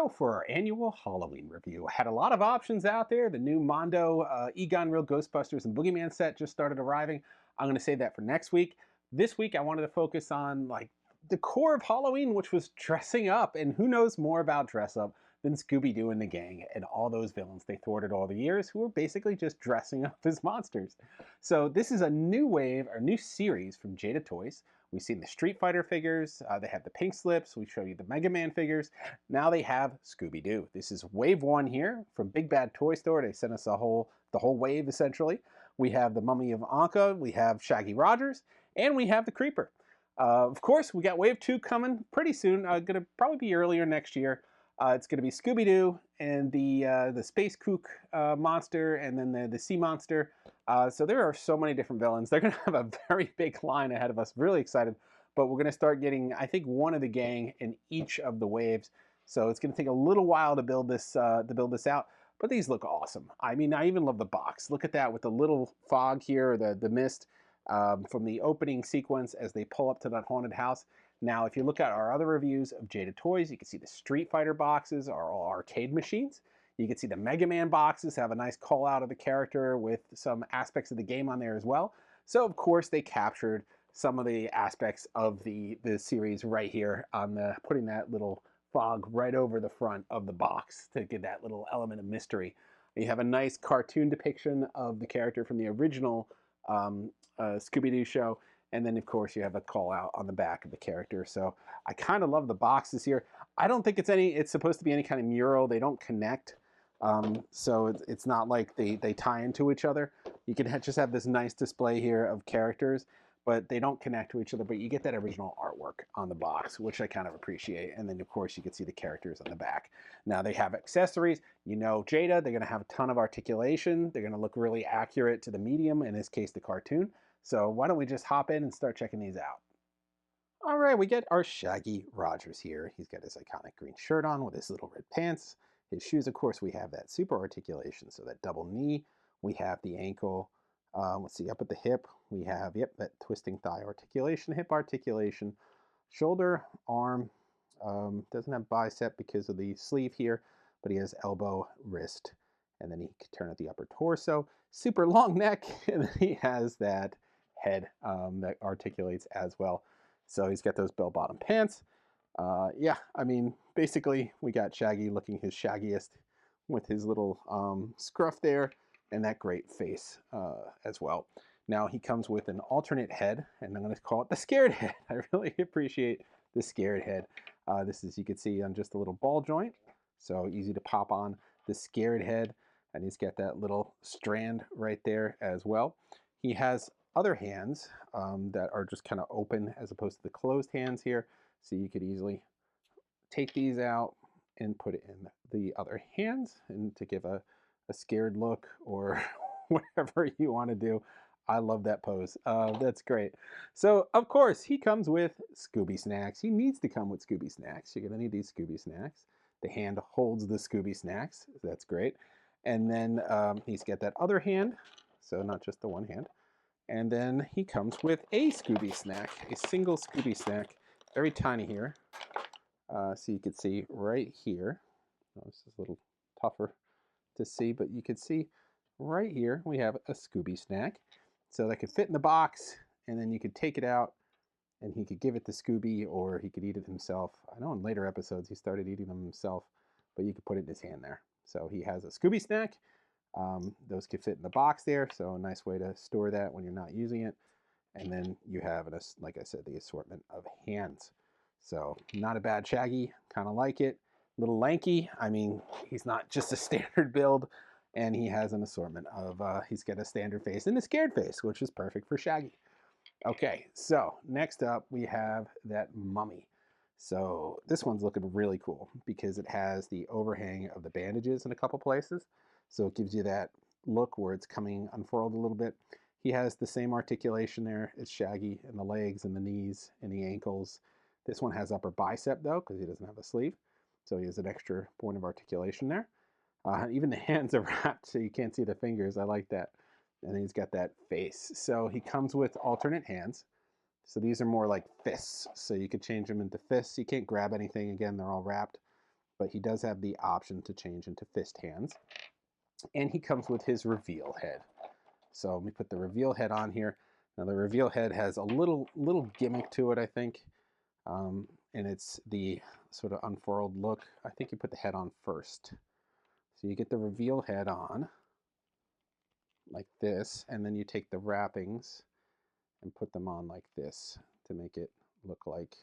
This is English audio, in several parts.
go for our annual Halloween review. I had a lot of options out there. The new Mondo Egon Real Ghostbusters and Boogeyman set just started arriving. I'm going to save that for next week. This week, I wanted to focus on like the core of Halloween, which was dressing up. And who knows more about dress up than Scooby Doo and the gang and all those villains they thwarted all the years who were basically just dressing up as monsters. So this is a new wave, or new series from Jada Toys. We've seen the Street Fighter figures. They have the pink slips. We show you the Mega Man figures. Now they have Scooby Doo. This is wave one here from Big Bad Toy Store. They sent us the whole wave essentially. We have the Mummy of Anka. We have Shaggy Rogers, and we have the Creeper. Of course, we got wave two coming pretty soon. Going to probably be earlier next year. It's going to be Scooby Doo and the Space Kook monster, and then the Sea Monster. So there are so many different villains. They're going to have a very big line ahead of us. Really excited. But we're going to start getting, I think, one of the gang in each of the waves. So it's going to take a little while to build this out. But these look awesome. I mean, I even love the box. Look at that with the little fog here, the mist from the opening sequence as they pull up to that haunted house. Now, if you look at our other reviews of Jada Toys, you can see the Street Fighter boxes are all arcade machines. You can see the Mega Man boxes have a nice call out of the character with some aspects of the game on there as well. So, of course, they captured some of the aspects of the series right here on putting that little fog right over the front of the box to give that little element of mystery. You have a nice cartoon depiction of the character from the original Scooby Doo show. And then, of course, you have a call out on the back of the character. So I kind of love the boxes here. I don't think it's supposed to be any kind of mural. They don't connect. So it's not like they tie into each other. You can just have this nice display here of characters, but they don't connect to each other. But you get that original artwork on the box, which I kind of appreciate. And then, of course, you can see the characters on the back. Now, they have accessories. You know Jada, they're going to have a ton of articulation. They're going to look really accurate to the medium, in this case, the cartoon. So why don't we just hop in and start checking these out. All right, we get our Shaggy Rogers here. He's got his iconic green shirt on with his little red pants. His shoes, of course, we have that super articulation, so that double knee. We have the ankle. Let's see, up at the hip, we have, yep, that twisting thigh articulation, hip articulation, shoulder, arm. Doesn't have bicep because of the sleeve here, but he has elbow, wrist, and then he can turn at the upper torso. Super long neck, and then he has that head that articulates as well. So he's got those bell-bottom pants. Yeah, I mean, basically, we got Shaggy looking his shaggiest with his little scruff there and that great face as well. Now, he comes with an alternate head, and I'm going to call it the scared head. I really appreciate the scared head. This is, you can see, on just a little ball joint, so easy to pop on the scared head. And he's got that little strand right there as well. He has other hands that are just kind of open as opposed to the closed hands here. So you could easily take these out and put it in the other hands and to give a scared look or whatever you want to do. I love that pose. That's great. So, of course, he comes with Scooby Snacks. He needs to come with Scooby Snacks. You're going to need these Scooby Snacks. The hand holds the Scooby Snacks. That's great. And then he's got that other hand, so not just the one hand. And then he comes with a Scooby snack, a single Scooby snack, very tiny here. So you can see right here. Oh, this is a little tougher to see, but you can see right here we have a Scooby snack. So that could fit in the box, and then you could take it out, and he could give it to Scooby, or he could eat it himself. I know in later episodes he started eating them himself, but you could put it in his hand there. So he has a Scooby snack. Those could fit in the box there, so a nice way to store that when you're not using it. And then you have, like I said, the assortment of hands. So not a bad Shaggy, kind of like it. A little lanky. I mean, he's not just a standard build, and he has an assortment of, he's got a standard face and a scared face, which is perfect for Shaggy. Okay, so next up we have that Mummy. So this one's looking really cool because it has the overhang of the bandages in a couple places. So it gives you that look where it's coming unfurled a little bit. He has the same articulation there as Shaggy in the legs and the knees and the ankles. This one has upper bicep though because he doesn't have a sleeve. So he has an extra point of articulation there. Even the hands are wrapped so you can't see the fingers. I like that. And he's got that face. So he comes with alternate hands. So these are more like fists. So you could change them into fists. You can't grab anything. Again, they're all wrapped. but he does have the option to change into fist hands. And he comes with his reveal head. So let me put the reveal head on here. Now the reveal head has a little gimmick to it, I think, and it's the sort of unfurled look. I think you put the head on first. So you get the reveal head on like this, and then you take the wrappings and put them on like this to make it look like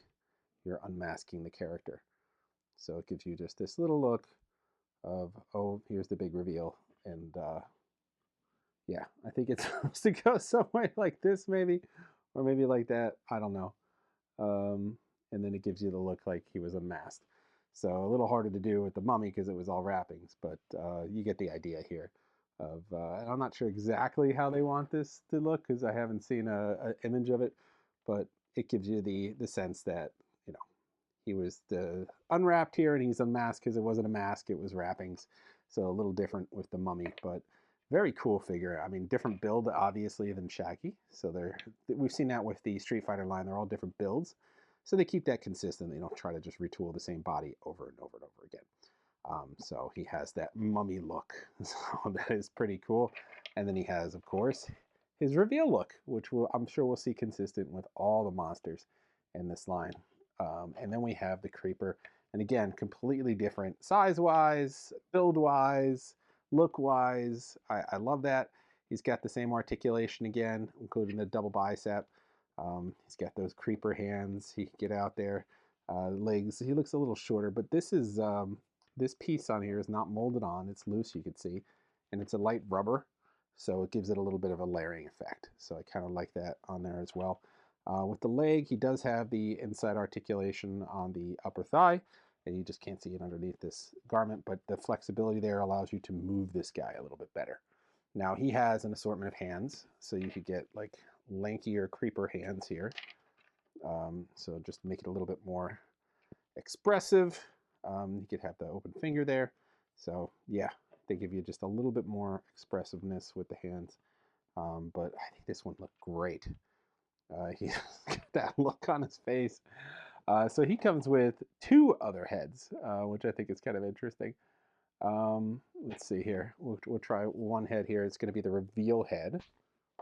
you're unmasking the character. So it gives you just this little look of, oh, here's the big reveal. And yeah, I think it's supposed to go somewhere like this maybe, or maybe like that. I don't know. And then it gives you the look like he was unmasked. So a little harder to do with the mummy because it was all wrappings, but you get the idea here. And I'm not sure exactly how they want this to look because I haven't seen an image of it, but it gives you the sense that, you know, he was unwrapped here and he's unmasked because it wasn't a mask, it was wrappings. So a little different with the mummy, but very cool figure. I mean, different build obviously than Shaggy. So we've seen that with the Street Fighter line. They're all different builds. So they keep that consistent. They don't try to just retool the same body over and over and over again. So he has that mummy look. So that is pretty cool. And then he has, of course, his reveal look, which I'm sure we'll see consistent with all the monsters in this line. And then we have the Creeper. And again, completely different size-wise, build-wise, look-wise. I love that. He's got the same articulation again, including the double bicep. He's got those creeper hands. He can get out there. Legs. He looks a little shorter, but this piece on here is not molded on. It's loose, you can see, and it's a light rubber, so it gives it a little bit of a layering effect. So I kind of like that on there as well. With the leg, he does have the inside articulation on the upper thigh, and you just can't see it underneath this garment, but the flexibility there allows you to move this guy a little bit better. Now he has an assortment of hands, so you could get like lankier creeper hands here. So just make it a little bit more expressive. You could have the open finger there. So yeah, they give you just a little bit more expressiveness with the hands. But I think this one looked great. He's got that look on his face. So he comes with two other heads, which I think is kind of interesting. Let's see here. We'll try one head here. It's going to be the reveal head.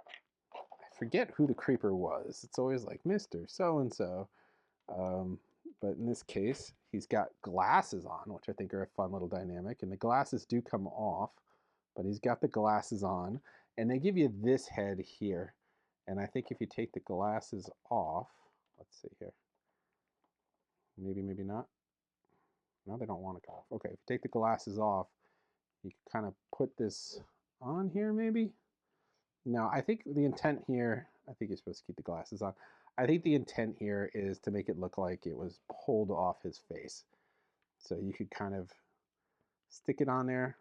I forget who the creeper was. It's always like Mr. So-and-so. But in this case, he's got glasses on, which I think are a fun little dynamic. And the glasses do come off, but he's got the glasses on. And they give you this head here. And I think if you take the glasses off, let's see here. Maybe not. No, they don't want to come off. Okay, if you take the glasses off, you can kind of put this on here maybe. Now, I think the intent here, I think you're supposed to keep the glasses on. I think the intent here is to make it look like it was pulled off his face. So you could kind of stick it on there,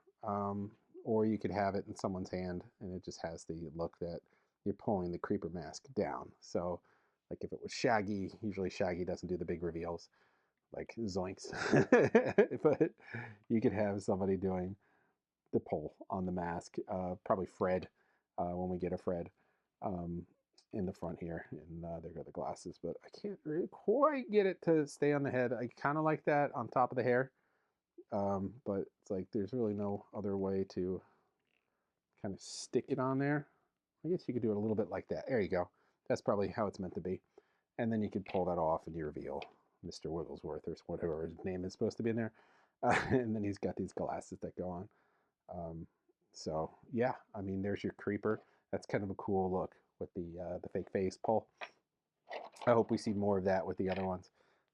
or you could have it in someone's hand and it just has the look that you're pulling the creeper mask down. So like if it was Shaggy, usually Shaggy doesn't do the big reveals like zoinks, but you could have somebody doing the pull on the mask, probably Fred, when we get a Fred in the front here, and there go the glasses, but I can't really quite get it to stay on the head. I kind of like that on top of the hair, but it's like there's really no other way to kind of stick it on there. I guess you could do it a little bit like that. There you go. That's probably how it's meant to be. And then you could pull that off and you reveal Mr. Wigglesworth or whatever his name is supposed to be in there. And then he's got these glasses that go on. So yeah, I mean, there's your creeper. That's kind of a cool look with the fake face pull. I hope we see more of that with the other ones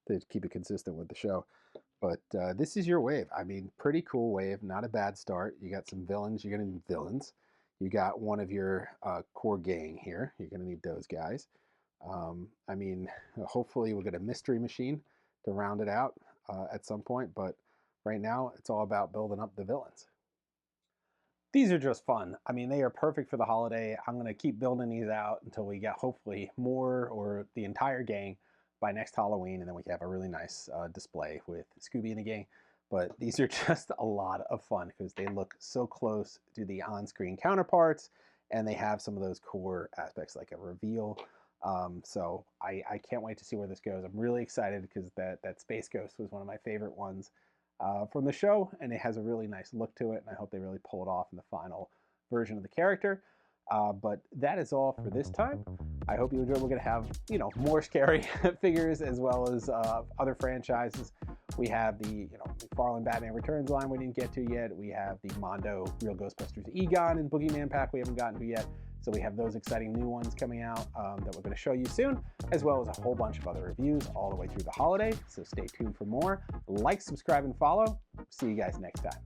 to keep it consistent with the show. But this is your wave. I mean, pretty cool wave. Not a bad start. You got some villains. You're going to need villains. You got one of your core gang here. You're going to need those guys. I mean, hopefully we'll get a mystery machine to round it out at some point. But right now, it's all about building up the villains. These are just fun. I mean, they are perfect for the holiday. I'm going to keep building these out until we get hopefully more or the entire gang by next Halloween. And then we have a really nice display with Scooby and the gang. But these are just a lot of fun because they look so close to the on-screen counterparts. And they have some of those core aspects like a reveal. So I can't wait to see where this goes. I'm really excited because that Space Ghost was one of my favorite ones. from the show, and it has a really nice look to it, and I hope they really pull it off in the final version of the character. But that is all for this time. I hope you enjoyed. We're going to have, more scary figures as well as other franchises. We have the, McFarlane Batman Returns line we didn't get to yet. We have the Mondo Real Ghostbusters Egon and Boogeyman pack we haven't gotten to yet. So we have those exciting new ones coming out that we're going to show you soon, as well as a whole bunch of other reviews all the way through the holiday. So stay tuned for more. Like, subscribe, and follow. See you guys next time.